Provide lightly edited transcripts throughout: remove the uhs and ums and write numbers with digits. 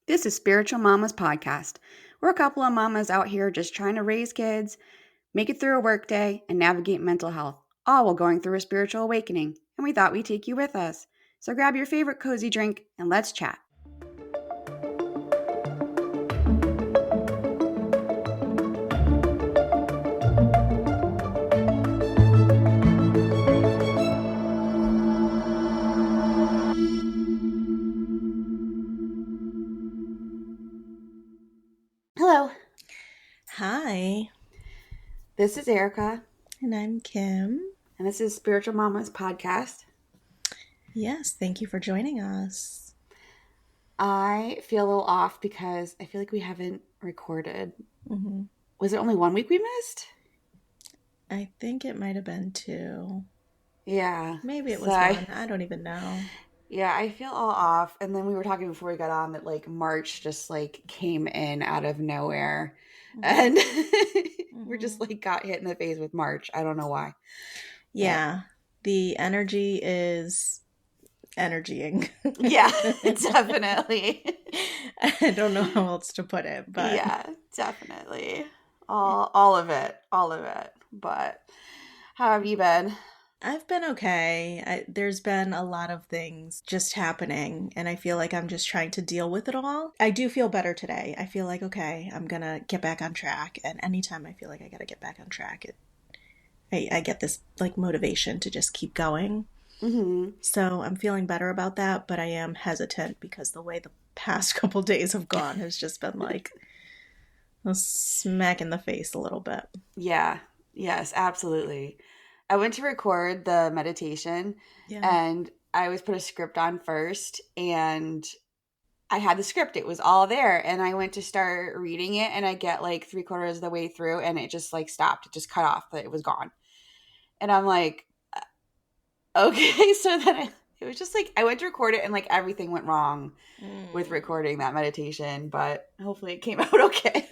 This is Spiritual Mamas Podcast. We're a couple of mamas out here just trying to raise kids, make it through a workday, and navigate mental health, all while going through a spiritual awakening. And we thought we'd take you with us. So grab your favorite cozy drink and let's chat. Hello. Hi. This is Aericka. And I'm Kim. And this is Spiritual Mamas Podcast. Yes, thank you for joining us. I feel a little off because I feel like we haven't recorded. Mm-hmm. Was it only 1 week we missed? I think it might have been 2. Yeah. Maybe it was 1. I don't even know. Yeah, I feel all off. And then we were talking before we got on that like March just like came in out of nowhere. Mm-hmm. And we're just like got hit in the face with March. I don't know why. Yeah. The energy is energying. Yeah, definitely. I don't know how else to put it, but yeah, definitely. All of it. But how have you been? I've been okay. There's been a lot of things just happening, and I feel like I'm just trying to deal with it all. I do feel better today. I feel like, okay, I'm gonna get back on track, and anytime I feel like I gotta get back on track, I get this like motivation to just keep going. Mm-hmm. So I'm feeling better about that, but I am hesitant because the way the past couple days have gone has just been like a smack in the face a little bit. Yeah. Yes, absolutely. I went to record the meditation and I always put a script on first and I had the script. It was all there and I went to start reading it and I get like 3/4 of the way through and it just like stopped. It just cut off. It was gone. And I'm like, okay. So then it was just like, I went to record it and like everything went wrong with recording that meditation, but hopefully it came out okay.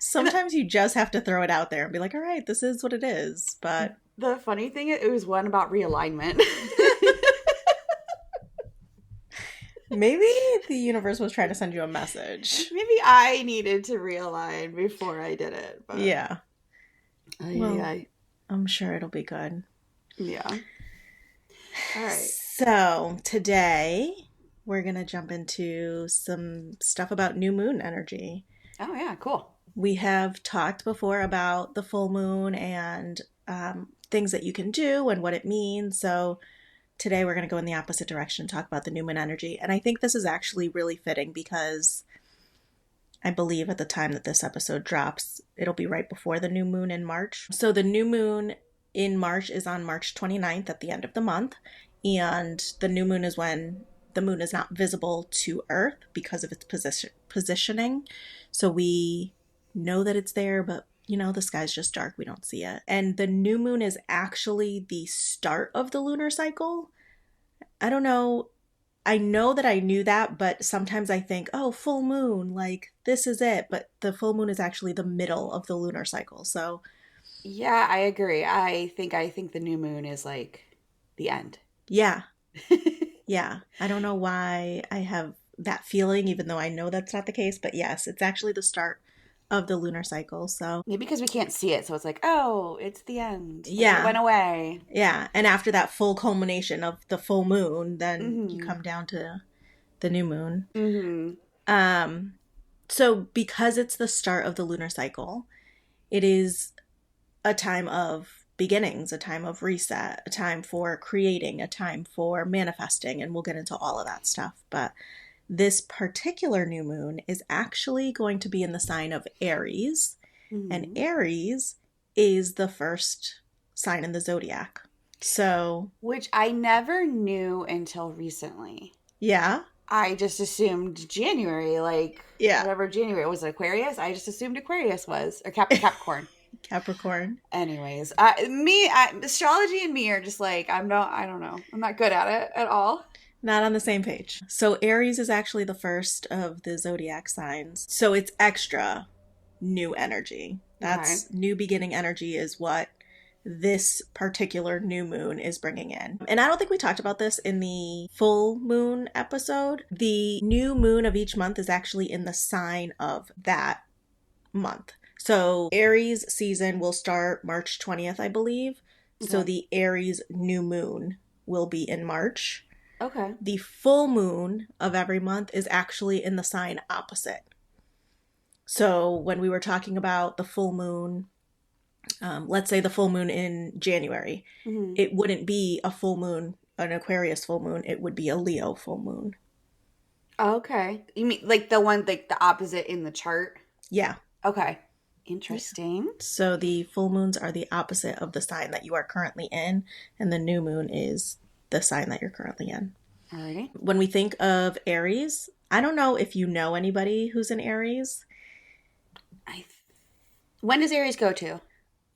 Sometimes you just have to throw it out there and be like, all right, this is what it is. But the funny thing, it was one about realignment. Maybe the universe was trying to send you a message. Maybe I needed to realign before I did it. But yeah. I'm sure it'll be good. Yeah. All right. So today we're going to jump into some stuff about new moon energy. Oh, yeah. Cool. We have talked before about the full moon and things that you can do and what it means. So today we're going to go in the opposite direction and talk about the new moon energy. And I think this is actually really fitting because I believe at the time that this episode drops, it'll be right before the new moon in March. So the new moon in March is on March 29th at the end of the month. And the new moon is when the moon is not visible to Earth because of its positioning. So we know that it's there, but you know, the sky's just dark. We don't see it. And the new moon is actually the start of the lunar cycle. I don't know. I know that I knew that, but sometimes I think, oh, full moon, like this is it. But the full moon is actually the middle of the lunar cycle. So yeah, I agree. I think the new moon is like the end. Yeah. Yeah. I don't know why I have that feeling, even though I know that's not the case. But yes, it's actually the start of the lunar cycle. So maybe because we can't see it. So it's like, oh, it's the end. Like, yeah. It went away. Yeah. And after that full culmination of the full moon, then you come down to the new moon. Mm-hmm. So because it's the start of the lunar cycle, it is a time of beginnings, a time of reset, a time for creating, a time for manifesting, and we'll get into all of that stuff. But this particular new moon is actually going to be in the sign of Aries, and Aries is the first sign in the zodiac. So, which I never knew until recently. Yeah. I just assumed January, like whatever January was, Aquarius. I just assumed Aquarius was, or Capricorn. Capricorn. Anyways, astrology and me are just like, I don't know. I'm not good at it at all. Not on the same page. So Aries is actually the first of the zodiac signs. So it's extra new energy. That's new beginning energy is what this particular new moon is bringing in. And I don't think we talked about this in the full moon episode. The new moon of each month is actually in the sign of that month. So Aries season will start March 20th, I believe. Okay. So the Aries new moon will be in March. Okay. The full moon of every month is actually in the sign opposite. So when we were talking about the full moon, let's say the full moon in January, it wouldn't be a full moon, an Aquarius full moon. It would be a Leo full moon. Okay. You mean like the one, like the opposite in the chart? Yeah. Okay. Interesting. Yeah. So the full moons are the opposite of the sign that you are currently in, and the new moon is the sign that you're currently in. Alrighty. When we think of Aries, I don't know if you know anybody who's an Aries. When does Aries go to?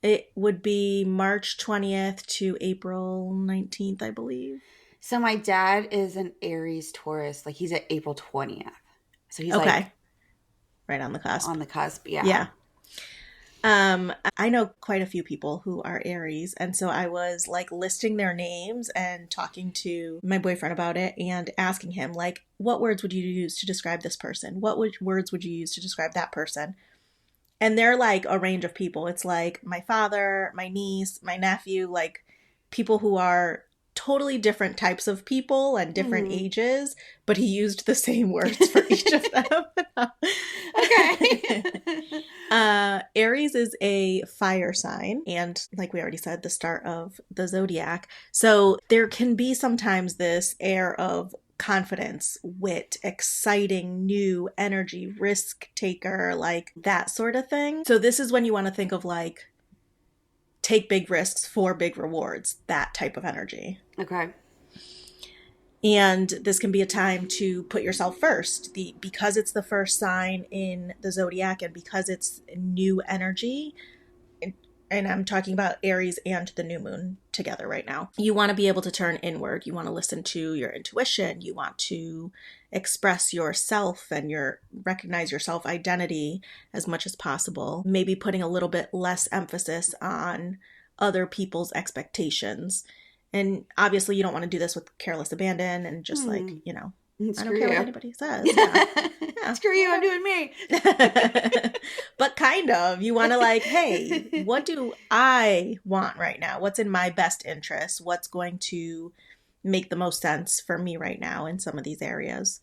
It would be March 20th to April 19th, I believe. So my dad is an Aries Taurus. Like he's at April 20th. So he's like right on the cusp. On the cusp, yeah. Yeah. I know quite a few people who are Aries, and so I was like listing their names and talking to my boyfriend about it and asking him like, what words would you use to describe this person? What words would you use to describe that person? And they're like a range of people. It's like my father, my niece, my nephew, like people who are totally different types of people and different ages, but he used the same words for each of them. Okay. Aries is a fire sign, and like we already said, the start of the zodiac. So there can be sometimes this air of confidence, wit, exciting, new energy, risk taker, like that sort of thing. So this is when you want to think of like take big risks for big rewards, that type of energy. Okay. And this can be a time to put yourself first. Because it's the first sign in the zodiac and because it's new energy, and I'm talking about Aries and the new moon together right now, you want to be able to turn inward. You want to listen to your intuition. You want to express yourself and recognize your self-identity as much as possible. Maybe putting a little bit less emphasis on other people's expectations. And obviously you don't want to do this with careless abandon and just like, I don't care what anybody says. Yeah. Yeah. Screw you, I'm doing me. But kind of, you want to like, hey, what do I want right now? What's in my best interest? What's going to make the most sense for me right now in some of these areas?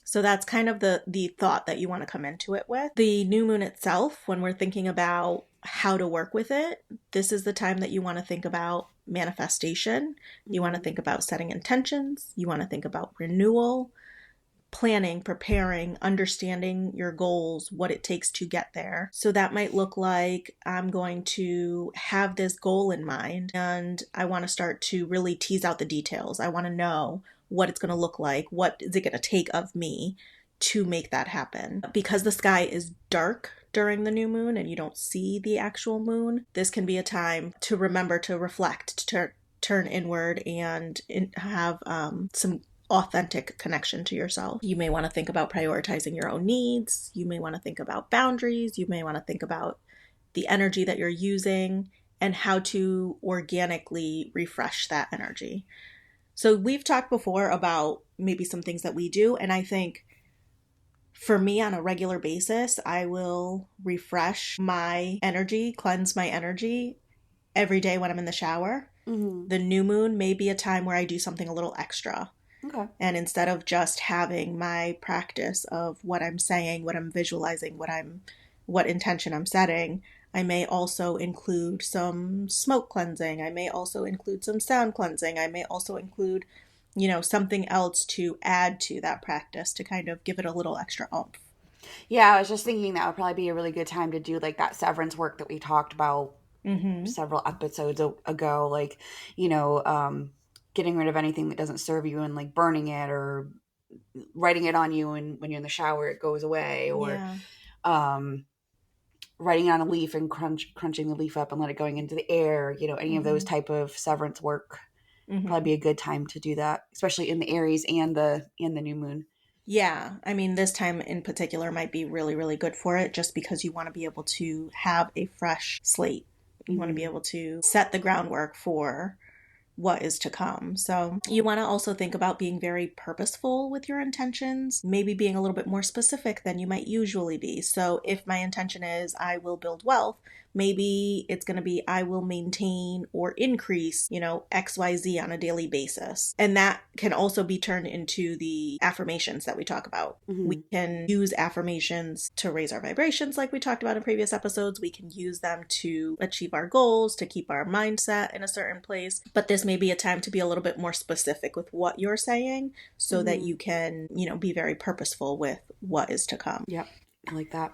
So that's kind of the thought that you want to come into it with. The new moon itself, when we're thinking about how to work with it, this is the time that you want to think about manifestation. You want to think about setting intentions. You want to think about renewal, planning, preparing, understanding your goals, what it takes to get there. So that might look like I'm going to have this goal in mind and I want to start to really tease out the details. I want to know what it's going to look like. What is it going to take of me to make that happen? Because the sky is dark during the new moon and you don't see the actual moon, this can be a time to remember to reflect, to turn inward and have some authentic connection to yourself. You may want to think about prioritizing your own needs. You may want to think about boundaries. You may want to think about the energy that you're using and how to organically refresh that energy. So we've talked before about maybe some things that we do, and I think for me on a regular basis, I will refresh my energy, cleanse my energy every day when I'm in the shower. The new moon may be a time where I do something a little extra. Okay. And instead of just having my practice of what I'm saying, what I'm visualizing, what intention I'm setting, I may also include some smoke cleansing. I may also include some sound cleansing. I may also include, something else to add to that practice to kind of give it a little extra oomph. Yeah, I was just thinking that would probably be a really good time to do like that severance work that we talked about several episodes ago. Like, getting rid of anything that doesn't serve you and like burning it or writing it on you, and when you're in the shower it goes away, or writing it on a leaf and crunching the leaf up and let it going into the air, any of those type of severance work. Probably be a good time to do that, especially in the Aries and the new moon. Yeah, I mean, this time in particular might be really, really good for it just because you want to be able to have a fresh slate You want to be able to set the groundwork for what is to come. So you want to also think about being very purposeful with your intentions, maybe being a little bit more specific than you might usually be. So if my intention is I will build wealth, maybe it's going to be I will maintain or increase, XYZ on a daily basis. And that can also be turned into the affirmations that we talk about. We can use affirmations to raise our vibrations, like we talked about in previous episodes. We can use them to achieve our goals, to keep our mindset in a certain place. But this may be a time to be a little bit more specific with what you're saying so that you can, be very purposeful with what is to come. Yep. I like that.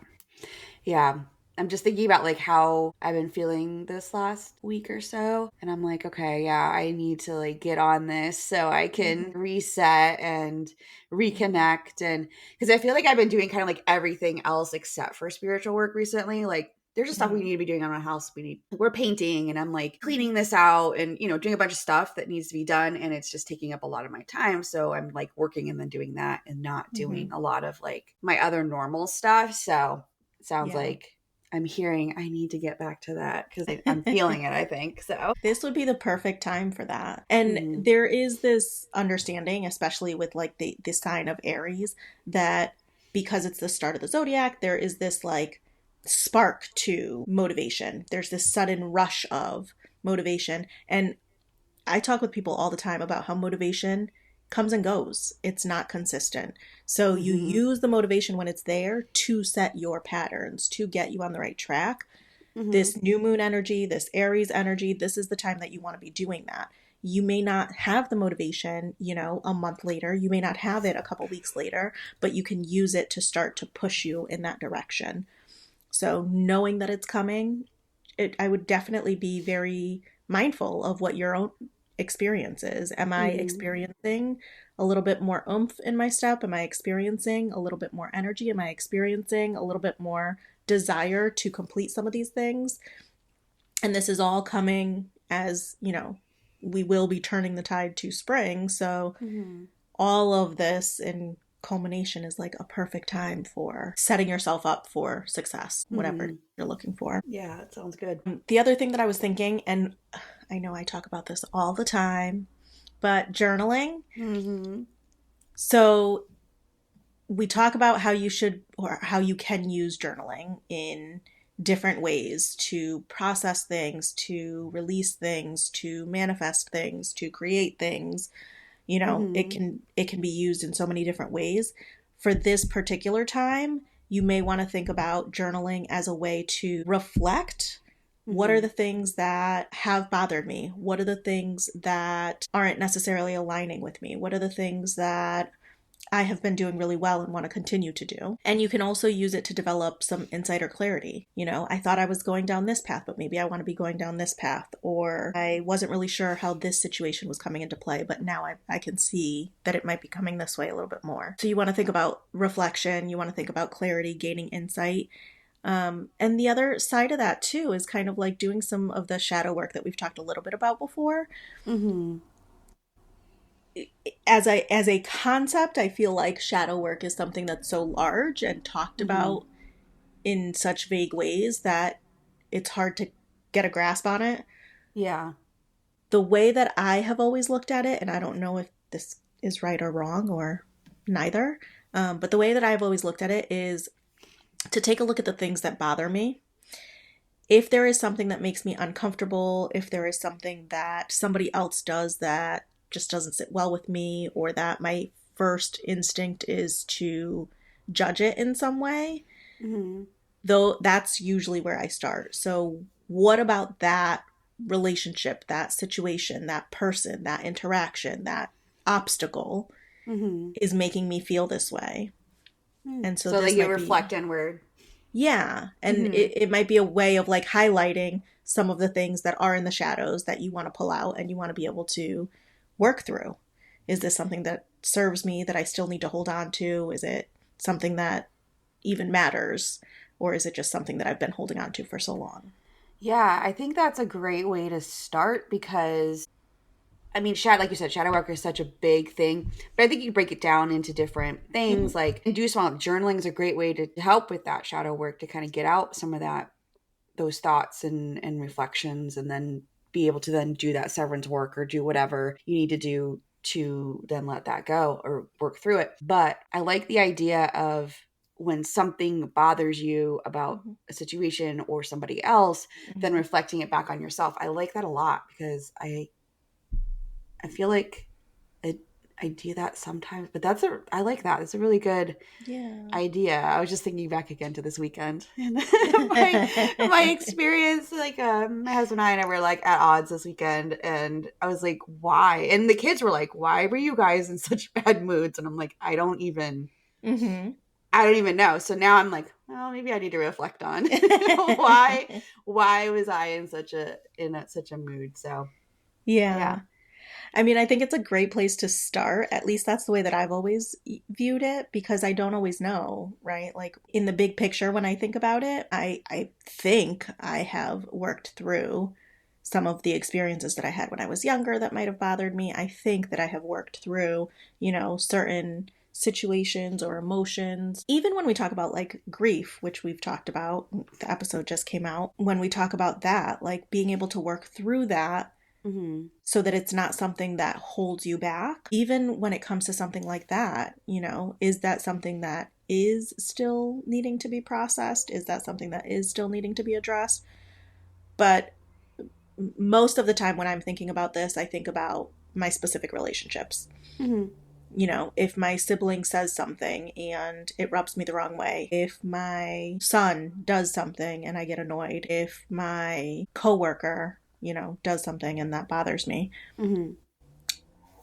Yeah. I'm just thinking about like how I've been feeling this last week or so. And I'm like, okay, yeah, I need to like get on this so I can reset and reconnect. And because I feel like I've been doing kind of like everything else except for spiritual work recently. Like there's just stuff we need to be doing on our house. We're painting and I'm like cleaning this out and, doing a bunch of stuff that needs to be done. And it's just taking up a lot of my time. So I'm like working and then doing that and not doing a lot of like my other normal stuff. So it sounds like I'm hearing I need to get back to that because I'm feeling it, I think. So this would be the perfect time for that. And there is this understanding, especially with like the sign of Aries, that because it's the start of the zodiac, there is this like spark to motivation. There's this sudden rush of motivation. And I talk with people all the time about how motivation comes and goes. It's not consistent. So you use the motivation when it's there to set your patterns, to get you on the right track. This new moon energy, this Aries energy, this is the time that you want to be doing that. You may not have the motivation, a month later. You may not have it a couple weeks later, but you can use it to start to push you in that direction. So knowing that it's coming, I would definitely be very mindful of what your own experience is. Am I experiencing a little bit more oomph in my step? Am I experiencing a little bit more energy? Am I experiencing a little bit more desire to complete some of these things? And this is all coming as, we will be turning the tide to spring. So all of this in culmination is like a perfect time for setting yourself up for success, whatever you're looking for. Yeah, that sounds good. The other thing that I was thinking, and I know I talk about this all the time, but journaling. So we talk about how you should or how you can use journaling in different ways to process things, to release things, to manifest things, to create things. It can be used in so many different ways. For this particular time, you may want to think about journaling as a way to reflect. What are the things that have bothered me? What are the things that aren't necessarily aligning with me? What are the things that I have been doing really well and want to continue to do? And you can also use it to develop some insight or clarity. I thought I was going down this path, but maybe I want to be going down this path. Or I wasn't really sure how this situation was coming into play, but now I can see that it might be coming this way a little bit more. So you want to think about reflection. You want to think about clarity, gaining insight. And the other side of that too is kind of like doing some of the shadow work that we've talked a little bit about before. As a concept, I feel like shadow work is something that's so large and talked about in such vague ways that it's hard to get a grasp on it. Yeah. The way that I have always looked at it, and I don't know if this is right or wrong or neither, but the way that I've always looked at it is to take a look at the things that bother me. If there is something that makes me uncomfortable, if there is something that somebody else does that just doesn't sit well with me, or that my first instinct is to judge it in some way, though that's usually where I start. So what about that relationship, that situation, that person, that interaction, that obstacle is making me feel this way? And so like you reflect inward. Yeah. And it might be a way of like highlighting some of the things that are in the shadows that you want to pull out and you want to be able to work through. Is this something that serves me that I still need to hold on to? Is it something that even matters? Or is it just something that I've been holding on to for so long? Yeah, I think that's a great way to start because, I mean, like you said, shadow work is such a big thing, but I think you break it down into different things. Like, induced journaling is a great way to help with that shadow work, to kind of get out some of that those thoughts and reflections, and then be able to then do that severance work or do whatever you need to do to then let that go or work through it. But I like the idea of when something bothers you about a situation or somebody else, then reflecting it back on yourself. I like that a lot because I feel like I do that sometimes, but I like that. It's a really good idea. I was just thinking back again to this weekend and my experience. Like, my husband and I were like at odds this weekend, and I was like, why? And the kids were like, why were you guys in such bad moods? And I'm like, I don't even know. So now I'm like, well, maybe I need to reflect on why was I in such a mood? So Yeah. I mean, I think it's a great place to start. At least that's the way that I've always viewed it, because I don't always know, right? Like in the big picture, when I think about it, I think I have worked through some of the experiences that I had when I was younger that might have bothered me. I think that I have worked through, certain situations or emotions. Even when we talk about like grief, which we've talked about, the episode just came out, when we talk about that, like being able to work through that so that it's not something that holds you back. Even when it comes to something like that, is that something that is still needing to be processed? Is that something that is still needing to be addressed? But most of the time when I'm thinking about this, I think about my specific relationships. If my sibling says something and it rubs me the wrong way, if my son does something and I get annoyed, if my coworker does something and that bothers me.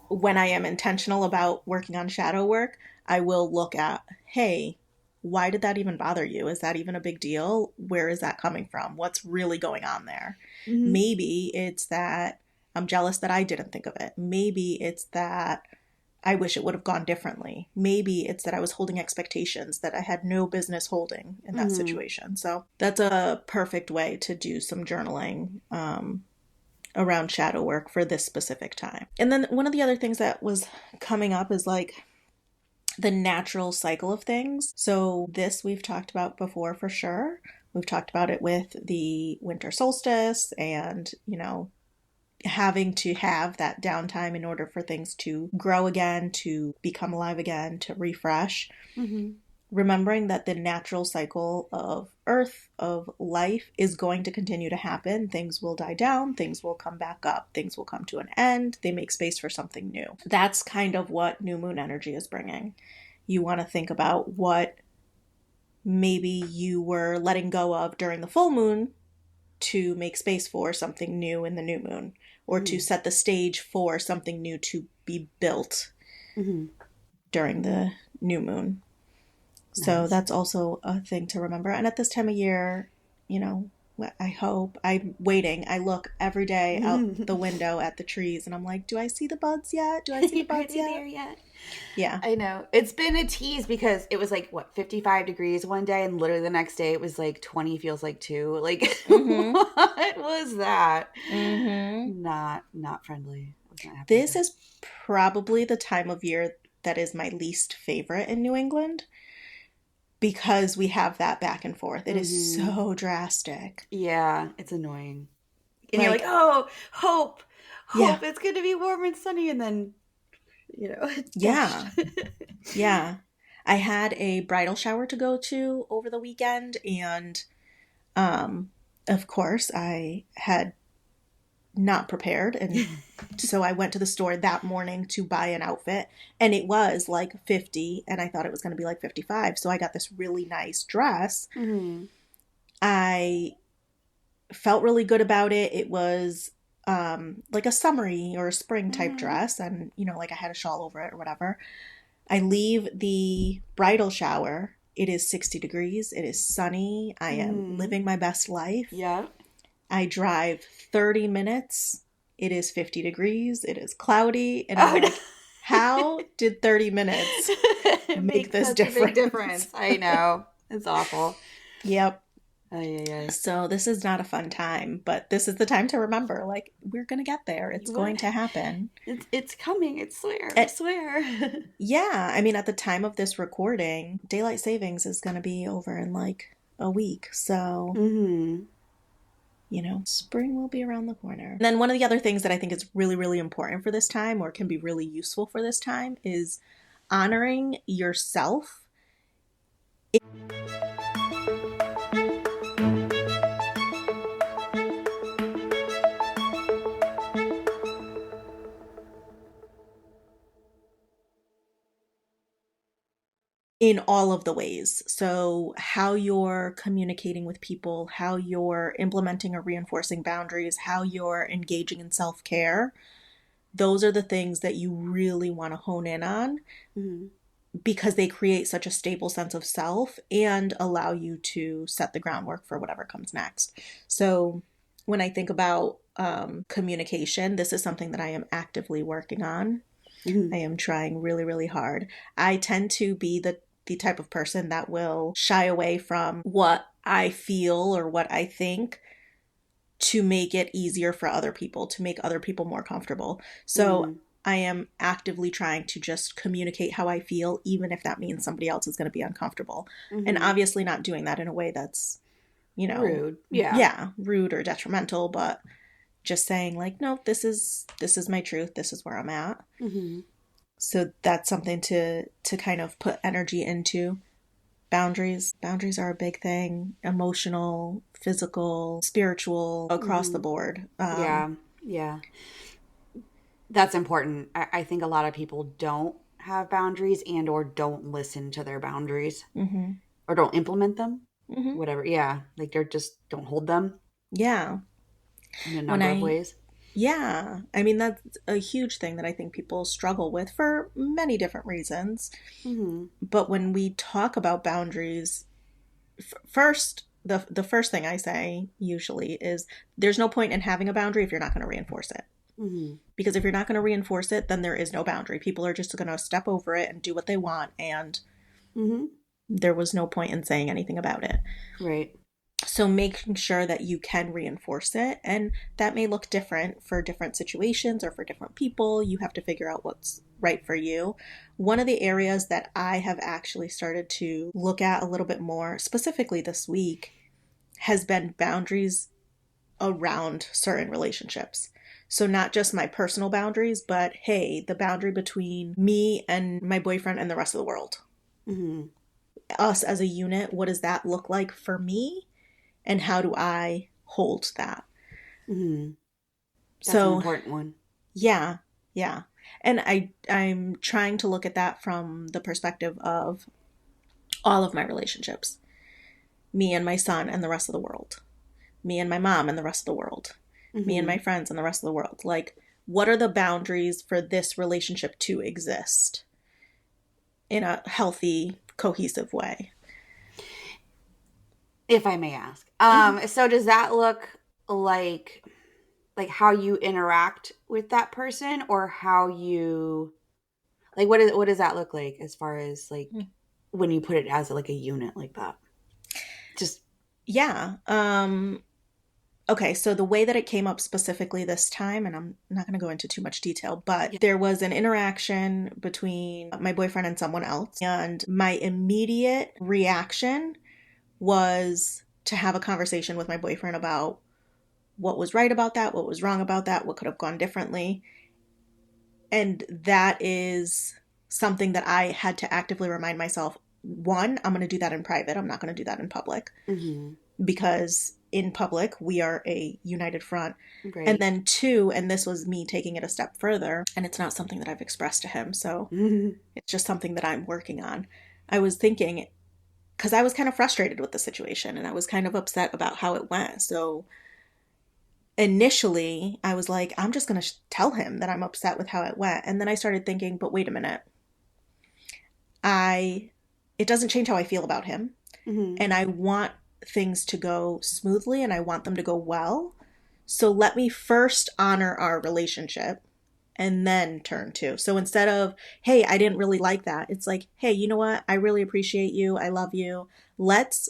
When I am intentional about working on shadow work, I will look at, hey, why did that even bother you? Is that even a big deal? Where is that coming from? What's really going on there? Maybe it's that I'm jealous that I didn't think of it. Maybe it's that I wish it would have gone differently. Maybe it's that I was holding expectations that I had no business holding in that situation. So that's a perfect way to do some journaling around shadow work for this specific time. And then one of the other things that was coming up is like the natural cycle of things. So this we've talked about before for sure. We've talked about it with the winter solstice and, having to have that downtime in order for things to grow again, to become alive again, to refresh. Remembering that the natural cycle of Earth, of life, is going to continue to happen. Things will die down, things will come back up, things will come to an end, they make space for something new. That's kind of what new moon energy is bringing. You want to think about what maybe you were letting go of during the full moon to make space for something new in the new moon, or to set the stage for something new to be built during the new moon. Nice. So that's also a thing to remember. And at this time of year, I hope, I'm waiting. I look every day out the window at the trees and I'm like, do I see the buds yet? Do I see the buds yet? There yet? Yeah. I know. It's been a tease because it was like, 55 degrees one day, and literally the next day it was like 20 feels like 2. Like, what was that? Not friendly. Not this is probably the time of year that is my least favorite in New England, because we have that back and forth. It is so drastic. Yeah, it's annoying. And you're like, oh, hope, it's going to be warm and sunny, and then yeah. Yeah. I had a bridal shower to go to over the weekend, and of course I had not prepared, and so I went to the store that morning to buy an outfit, and it was like 50 and I thought it was going to be like 55, so I got this really nice dress. I felt really good about it. It was like a summery or a spring type dress, and like I had a shawl over it or whatever. I leave the bridal shower. It is 60 degrees. It is sunny. I am living my best life. Yeah. I drive 30 minutes. It is 50 degrees. It is cloudy. And I'm like, how did 30 minutes make this difference? A big difference? I know. It's awful. Yep. Ay. So this is not a fun time, but this is the time to remember, like, we're going to get there. It's going to happen. It's coming. I swear. Yeah. I mean, at the time of this recording, daylight savings is going to be over in like a week. So spring will be around the corner. And then one of the other things that I think is really, really important for this time, or can be really useful for this time, is honoring yourself. In all of the ways. So, how you're communicating with people, how you're implementing or reinforcing boundaries, how you're engaging in self care. Those are the things that you really want to hone in on, mm-hmm. because they create such a stable sense of self and allow you to set the groundwork for whatever comes next. So, when I think about communication, this is something that I am actively working on. Mm-hmm. I am trying really, really hard. I tend to be the type of person that will shy away from what I feel or what I think to make it easier for other people, to make other people more comfortable. So I am actively trying to just communicate how I feel, even if that means somebody else is going to be uncomfortable. Mm-hmm. And obviously not doing that in a way that's, rude. Yeah, rude or detrimental, but just saying like, no, this is my truth. This is where I'm at. Mm-hmm. So that's something to kind of put energy into. Boundaries are a big thing. Emotional, physical, spiritual, across the board. Yeah. That's important. I think a lot of people don't have boundaries and or don't listen to their boundaries, mm-hmm. or don't implement them. Mm-hmm. Whatever. Yeah. Like they're just don't hold them. Yeah. In a number of ways. Yeah. I mean, that's a huge thing that I think people struggle with for many different reasons. Mm-hmm. But when we talk about boundaries, first, the first thing I say usually is there's no point in having a boundary if you're not going to reinforce it. Mm-hmm. Because if you're not going to reinforce it, then there is no boundary. People are just going to step over it and do what they want. And mm-hmm. there was no point in saying anything about it. Right. So making sure that you can reinforce it, and that may look different for different situations or for different people. You have to figure out what's right for you. One of the areas that I have actually started to look at a little bit more, specifically this week, has been boundaries around certain relationships. So not just my personal boundaries, but hey, the boundary between me and my boyfriend and the rest of the world. Mm-hmm. Us as a unit, what does that look like for me? And how do I hold that? Mm-hmm. That's an important one. Yeah. And I'm trying to look at that from the perspective of all of my relationships. Me and my son and the rest of the world. Me and my mom and the rest of the world. Mm-hmm. Me and my friends and the rest of the world. Like, what are the boundaries for this relationship to exist in a healthy, cohesive way? If I may ask. So does that look like how you interact with that person, or how you what does that look like as far as when you put it as like a unit like that? Just yeah. Okay, so the way that it came up specifically this time, and I'm not going to go into too much detail, but there was an interaction between my boyfriend and someone else, and my immediate reaction was to have a conversation with my boyfriend about what was right about that, what was wrong about that, what could have gone differently. And that is something that I had to actively remind myself. One, I'm going to do that in private. I'm not going to do that in public. Mm-hmm. Because in public, we are a united front. Right. And then two, and this was me taking it a step further, and it's not something that I've expressed to him, so it's just something that I'm working on. I was thinking, because I was kind of frustrated with the situation, and I was kind of upset about how it went. So initially, I was like, I'm just going to tell him that I'm upset with how it went. And then I started thinking, but wait a minute. It doesn't change how I feel about him. Mm-hmm. And I want things to go smoothly, and I want them to go well. So let me first honor our relationship and then turn to. So instead of, hey, I didn't really like that, it's like, hey, you know what? I really appreciate you. I love you. Let's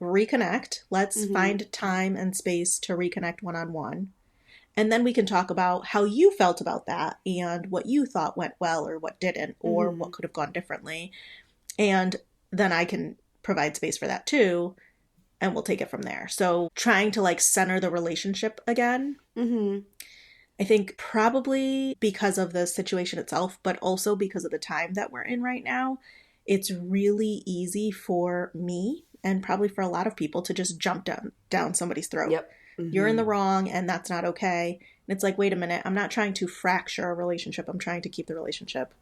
reconnect. Let's find time and space to reconnect one-on-one. And then we can talk about how you felt about that and what you thought went well or what didn't, or what could have gone differently. And then I can provide space for that too. and we'll take it from there. So trying to like center the relationship again. Mm-hmm. I think probably because of the situation itself, but also because of the time that we're in right now, it's really easy for me and probably for a lot of people to just jump down somebody's throat. Yep. You're in Mm-hmm. the wrong and that's not okay. And it's like, wait a minute, I'm not trying to fracture a relationship. I'm trying to keep the relationship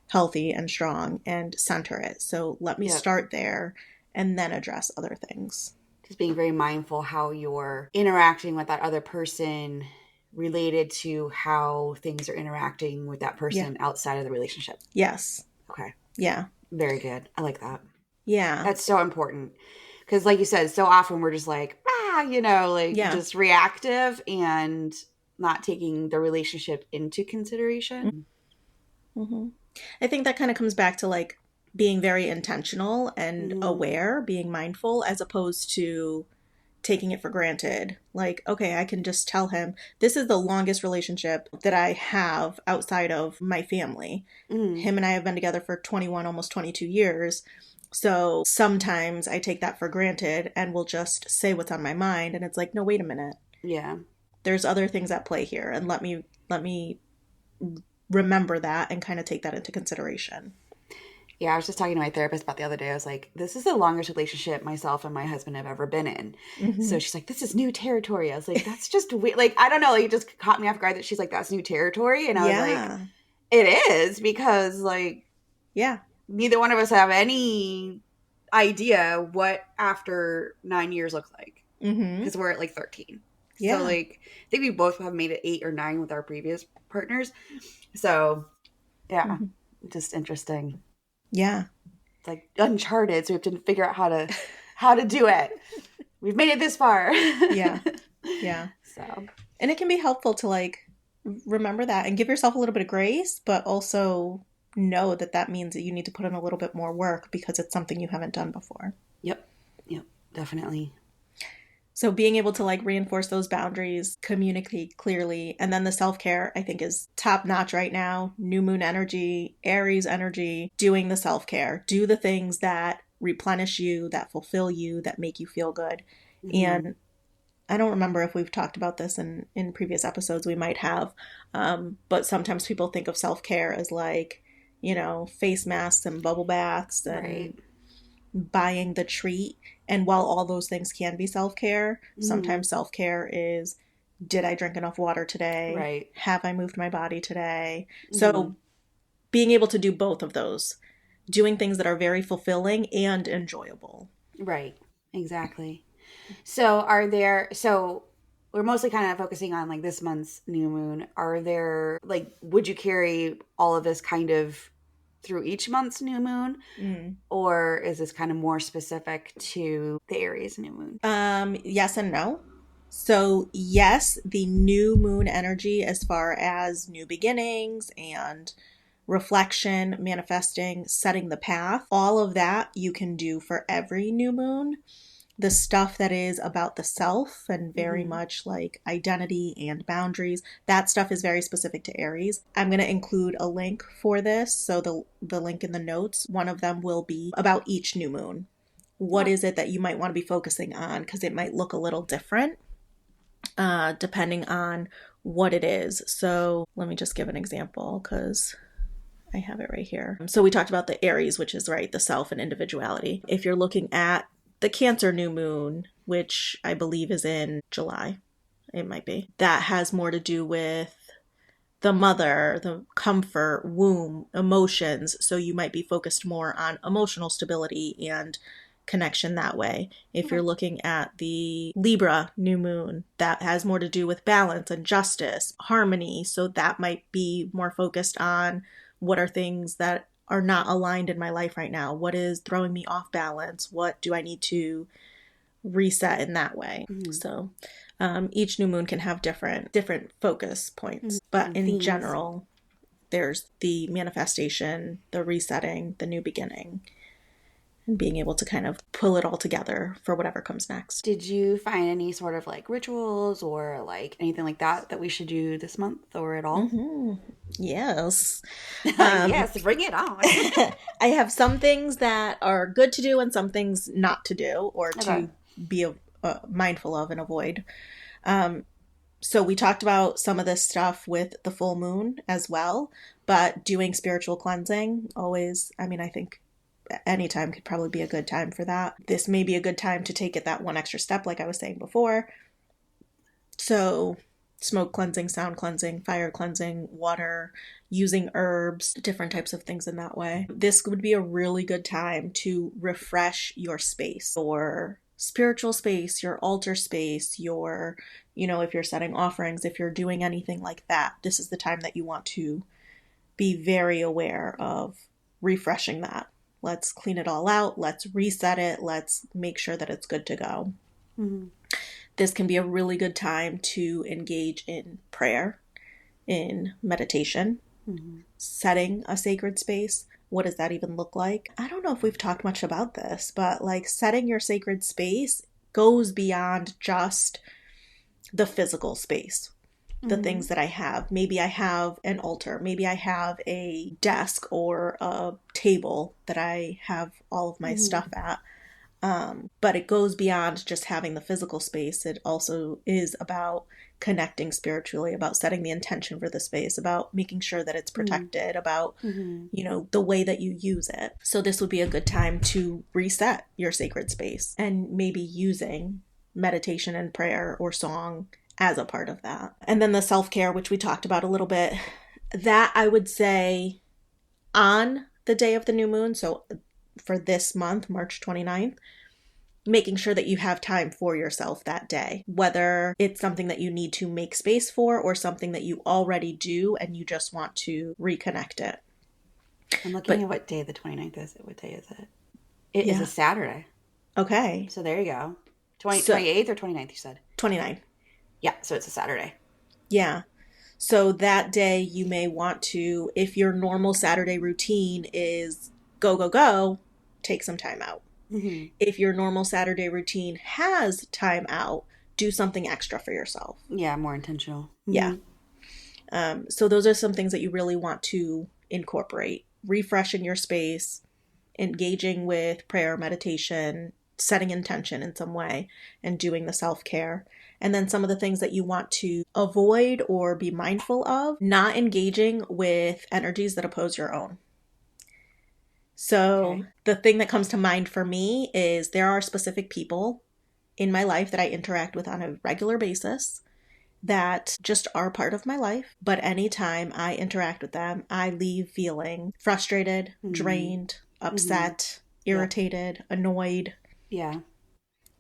healthy and strong and center it. So let me Yep. start there and then address other things. Just being very mindful how you're interacting with that other person related to how things are interacting with that Yeah. person outside of the relationship. Yes. Okay. Yeah. Very good. I like that. Yeah. That's so important. Because, like you said, so often we're just like, like Yeah. just reactive and not taking the relationship into consideration. Mm-hmm. I think that kind of comes back to like being very intentional and Mm-hmm. aware, being mindful, as opposed to taking it for granted. Like, okay, I can just tell him this is the longest relationship that I have outside of my family. Mm-hmm. Him and I have been together for 21, almost 22 years. So sometimes I take that for granted and will just say what's on my mind. And it's like, no, wait a minute. Yeah. There's other things at play here. And let me remember that and kind of take that into consideration. Yeah, I was just talking to my therapist about the other day. I was like, this is the longest relationship myself and my husband have ever been in. Mm-hmm. So she's like, this is new territory. I was like, that's just weird. Like, I don't know. Like, it just caught me off guard that she's like, that's new territory. And I was like, Yeah. it is because, like, Yeah. neither one of us have any idea what after 9 years looks like Mm-hmm. because we're at like 13. So, Yeah. like, I think we both have made it 8 or 9 with our previous partners. So, yeah, Mm-hmm. just interesting. Yeah. It's like uncharted, so we have to figure out how to do it. We've made it this far. Yeah. Yeah. So, And it can be helpful to like remember that and give yourself a little bit of grace, but also know that that means that you need to put in a little bit more work because it's something you haven't done before. yep. Yep, definitely. So being able to like reinforce those boundaries, communicate clearly, and then the self-care I think is top notch right now. New moon energy, Aries energy, doing the self-care. Do the things that replenish you, that fulfill you, that make you feel good. Mm-hmm. And I don't remember if we've talked about this in previous episodes. We might have. But sometimes people think of self-care as like, face masks and bubble baths Right. and buying the treat. And while all those things can be self-care, Mm-hmm. sometimes self-care is, did I drink enough water today? Right. Have I moved my body today? Mm-hmm. So being able to do both of those, doing things that are very fulfilling and enjoyable. Right. Exactly. So we're mostly kind of focusing on like this month's new moon. Are there like would you carry all of this kind of through each month's new moon Mm. or is this kind of more specific to the Aries new moon? Yes and no. So, yes, the new moon energy, as far as new beginnings and reflection, manifesting, setting the path, all of that you can do for every new moon. The stuff that is about the self and very Mm-hmm. much like identity and boundaries, that stuff is very specific to Aries. I'm going to include a link for this. So, the link in the notes, one of them will be about each new moon. What Oh, is it that you might want to be focusing on? Because it might look a little different depending on what it is. So let me just give an example because I have it right here. So we talked about the Aries, which is right, the self and individuality. If you're looking at the Cancer new moon, which I believe is in July, it might be, that has more to do with the mother, the comfort, womb, emotions. So you might be focused more on emotional stability and connection that way. If okay. you're looking at the Libra new moon, that has more to do with balance and justice, harmony. So that might be more focused on what are things that are not aligned in my life right now? What is throwing me off balance? What do I need to reset in that way? Mm-hmm. So each new moon can have different focus Mm-hmm. points, but in Themes. general, there's the manifestation, the resetting, the new beginning, and being able to kind of pull it all together for whatever comes next. Did you find any sort of like rituals or like anything like that that we should do this month or at all? Mm-hmm. Yes. Um, Yes, bring it on. I have some things that are good to do and some things not to do or Okay. to be mindful of and avoid. So we talked about some of this stuff with the full moon as well, but doing spiritual cleansing always, I mean, I think anytime could probably be a good time for that. This may be a good time to take it that one extra step, like I was saying before. So smoke cleansing, sound cleansing, fire cleansing, water, using herbs, different types of things in that way. This would be a really good time to refresh your space, your spiritual space, your altar space, your, if you're setting offerings, if you're doing anything like that, this is the time that you want to be very aware of refreshing that. Let's clean it all out. Let's reset it. Let's make sure that it's good to go. Mm-hmm. This can be a really good time to engage in prayer, in meditation, setting a sacred space. What does that even look like? I don't know if we've talked much about this, but like setting your sacred space goes beyond just the physical space. The things that I have. Maybe I have an altar. Maybe I have a desk or a table that I have all of my stuff at. But it goes beyond just having the physical space. It also is about connecting spiritually, about setting the intention for the space, about making sure that it's protected, about, the way that you use it. So this would be a good time to reset your sacred space and maybe using meditation and prayer or song as a part of that. And then the self-care, which we talked about a little bit, that I would say on the day of the new moon, so for this month, March 29th, making sure that you have time for yourself that day, whether it's something that you need to make space for or something that you already do and you just want to reconnect it. I'm looking at what day the 29th is. What day is it? It is a Saturday. Okay. So there you go. 28th or 29th, you said? 29th. Yeah, so it's a Saturday. Yeah. So that day you may want to, if your normal Saturday routine is go, go, go, take some time out. If your normal Saturday routine has time out, do something extra for yourself. Yeah, more intentional. Yeah. So those are some things that you really want to incorporate. Refreshing your space, engaging with prayer, meditation, setting intention in some way, and doing the self-care. And then some of the things that you want to avoid or be mindful of, not engaging with energies that oppose your own. So the thing that comes to mind for me is there are specific people in my life that I interact with on a regular basis that just are part of my life. But anytime I interact with them, I leave feeling frustrated, drained, upset, irritated, annoyed. Yeah.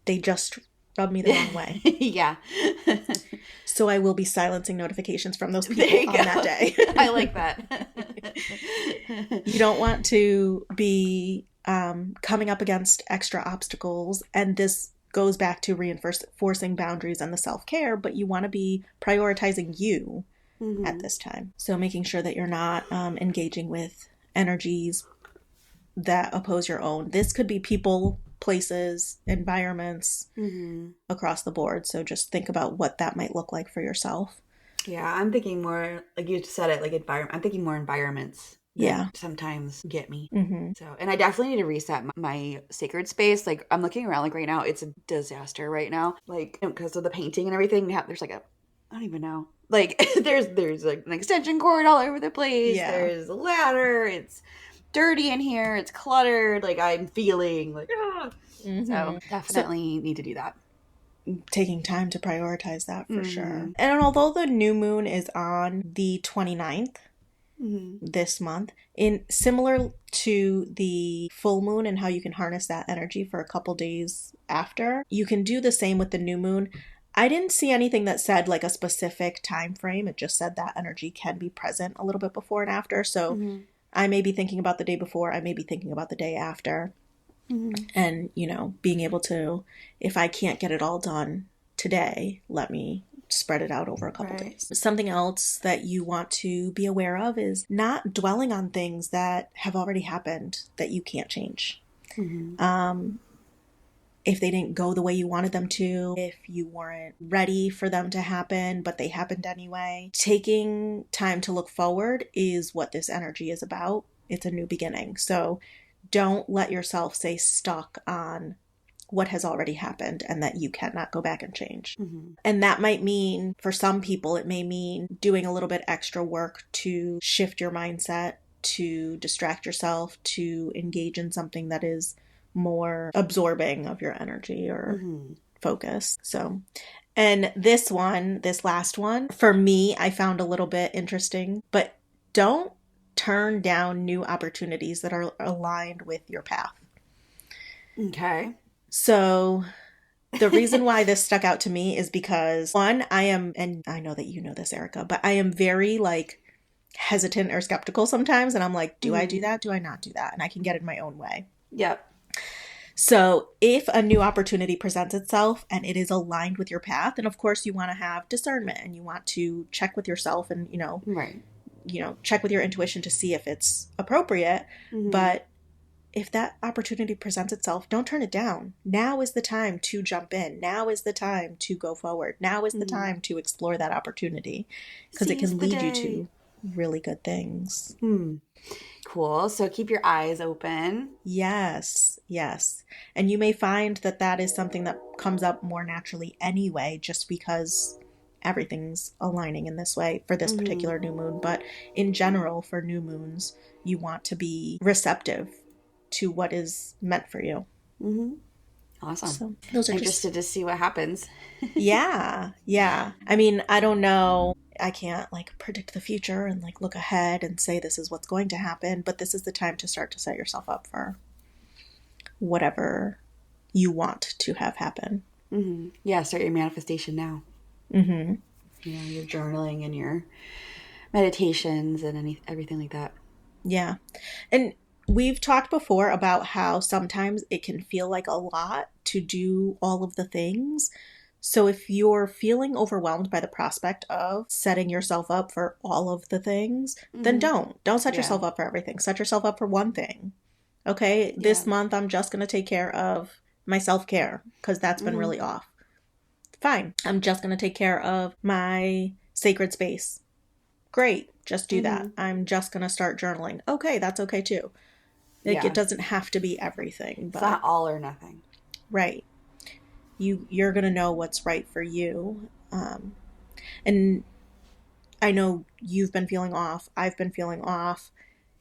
They just rub me the wrong way. Yeah. So I will be silencing notifications from those people on that day. I like that. You don't want to be coming up against extra obstacles. And this goes back to reinforcing boundaries and the self-care, but you want to be prioritizing you at this time. So making sure that you're not engaging with energies that oppose your own. This could be people, places, environments across the board. So just think about what that might look like for yourself. Yeah, I'm thinking more, like you said it, like environment. I'm thinking more environments. Yeah. Sometimes get me. So, and I definitely need to reset my sacred space. Like I'm looking around, like right now, it's a disaster right now. Like because of the painting and everything. There's like I don't even know. Like there's like an extension cord all over the place. Yeah. There's a ladder. It's dirty in here. It's cluttered. Like I'm feeling like So definitely need to do that. Taking time to prioritize that for sure. And although the new moon is on the 29th this month, in similar to the full moon and how you can harness that energy for a couple days after, you can do the same with the new moon. I didn't see anything that said like a specific time frame. It just said that energy can be present a little bit before and after. So I may be thinking about the day before, I may be thinking about the day after. And, being able to, if I can't get it all done today, let me spread it out over a couple days. Something else that you want to be aware of is not dwelling on things that have already happened that you can't change. If they didn't go the way you wanted them to, if you weren't ready for them to happen, but they happened anyway. Taking time to look forward is what this energy is about. It's a new beginning. So don't let yourself stay stuck on what has already happened and that you cannot go back and change. Mm-hmm. And that might mean, for some people, it may mean doing a little bit extra work to shift your mindset, to distract yourself, to engage in something that is more absorbing of your energy or focus. So, and this last one, for me, I found a little bit interesting, but don't turn down new opportunities that are aligned with your path. Okay. So the reason why this stuck out to me is because, one, I am, and I know that you know this, Aericka, but I am very like hesitant or skeptical sometimes. And I'm like, do I do that? Do I not do that? And I can get in my own way. Yep. So if a new opportunity presents itself and it is aligned with your path, and of course you want to have discernment and you want to check with yourself and, right. Check with your intuition to see if it's appropriate. But if that opportunity presents itself, don't turn it down. Now is the time to jump in. Now is the time to go forward. Now is the time to explore that opportunity because it can lead you to really good things. Cool. So keep your eyes open. Yes, yes. And you may find that that is something that comes up more naturally anyway, just because everything's aligning in this way for this particular new moon. But in general, for new moons, you want to be receptive to what is meant for you. Awesome. So those are interested to see what happens. Yeah. I mean, I don't know. I can't like predict the future and like look ahead and say this is what's going to happen, but this is the time to start to set yourself up for whatever you want to have happen. Yeah, start your manifestation now. Your journaling and your meditations and everything like that. Yeah. And we've talked before about how sometimes it can feel like a lot to do all of the things. So if you're feeling overwhelmed by the prospect of setting yourself up for all of the things, then don't set yourself up for everything. Set yourself up for one thing. Okay, this month I'm just going to take care of my self-care because that's been really off. Fine. I'm just going to take care of my sacred space. Great. Just do that. I'm just going to start journaling. Okay, that's okay too. Like it doesn't have to be everything. But it's not all or nothing. Right. You're going to know what's right for you. And I know you've been feeling off. I've been feeling off.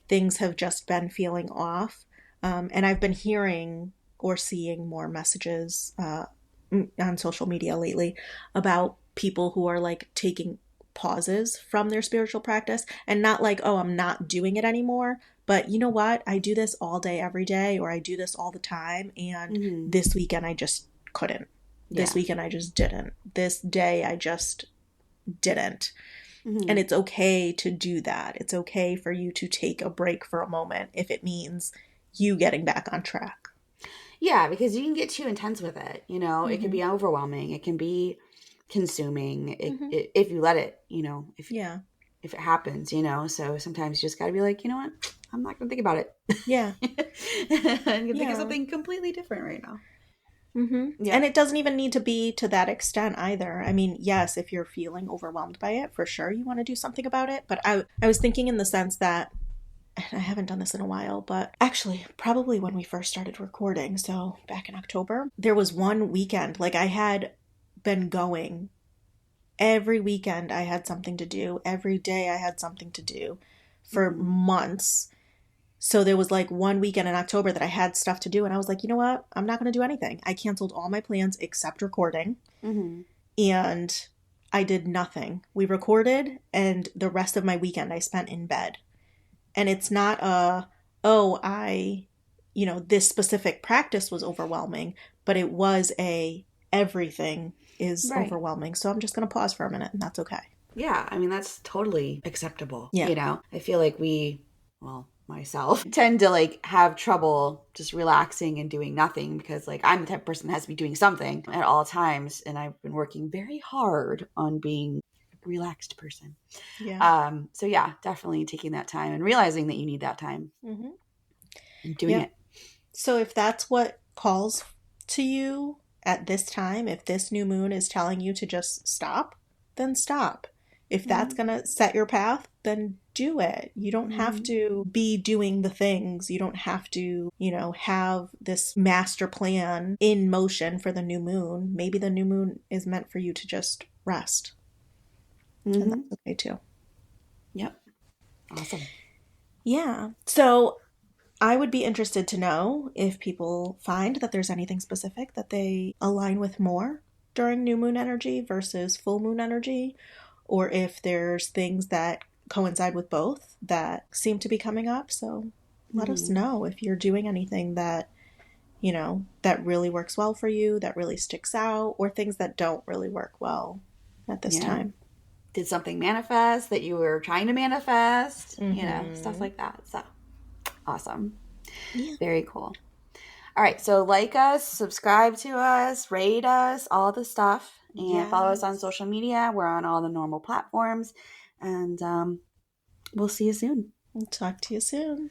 Things have just been feeling off. And I've been hearing or seeing more messages on social media lately about people who are like taking pauses from their spiritual practice and not like, oh, I'm not doing it anymore. But you know what? I do this all day, every day, or I do this all the time. And this weekend I just couldn't. This weekend I just didn't. This day I just didn't. And it's okay to do that. It's okay for you to take a break for a moment if it means you getting back on track. Yeah, because you can get too intense with it. It can be overwhelming. It can be consuming if you let it, if it happens, So sometimes you just got to be like, you know what? I'm not going to think about it. Yeah. I'm going to think of something completely different right now. Yeah. And it doesn't even need to be to that extent either. I mean, yes, if you're feeling overwhelmed by it, for sure you want to do something about it. But I was thinking in the sense that, and I haven't done this in a while, but actually probably when we first started recording, so back in October, there was one weekend, like I had been going every weekend. I had something to do. Every day I had something to do for months. So there was like one weekend in October that I had stuff to do. And I was like, you know what? I'm not going to do anything. I canceled all my plans except recording. And I did nothing. We recorded and the rest of my weekend I spent in bed. And it's not this specific practice was overwhelming, but it was everything is overwhelming. So I'm just going to pause for a minute and that's okay. Yeah. I mean, that's totally acceptable. Yeah. I feel like myself tend to like have trouble just relaxing and doing nothing because like I'm the type of person that has to be doing something at all times. And I've been working very hard on being a relaxed person. Yeah. So yeah, definitely taking that time and realizing that you need that time and doing it. So if that's what calls to you at this time, if this new moon is telling you to just stop, then stop. If that's going to set your path, then do it. You don't have to be doing the things. You don't have to, have this master plan in motion for the new moon. Maybe the new moon is meant for you to just rest. And that's okay too. Yep. Awesome. Yeah. So I would be interested to know if people find that there's anything specific that they align with more during new moon energy versus full moon energy, or if there's things that coincide with both that seem to be coming up. So let us know if you're doing anything that, that really works well for you, that really sticks out, or things that don't really work well at this time. Did something manifest that you were trying to manifest? Stuff like that. So awesome. Yeah. Very cool. All right. So like us, subscribe to us, rate us, all the stuff, and follow us on social media. We're on all the normal platforms. And we'll see you soon. Talk to you soon.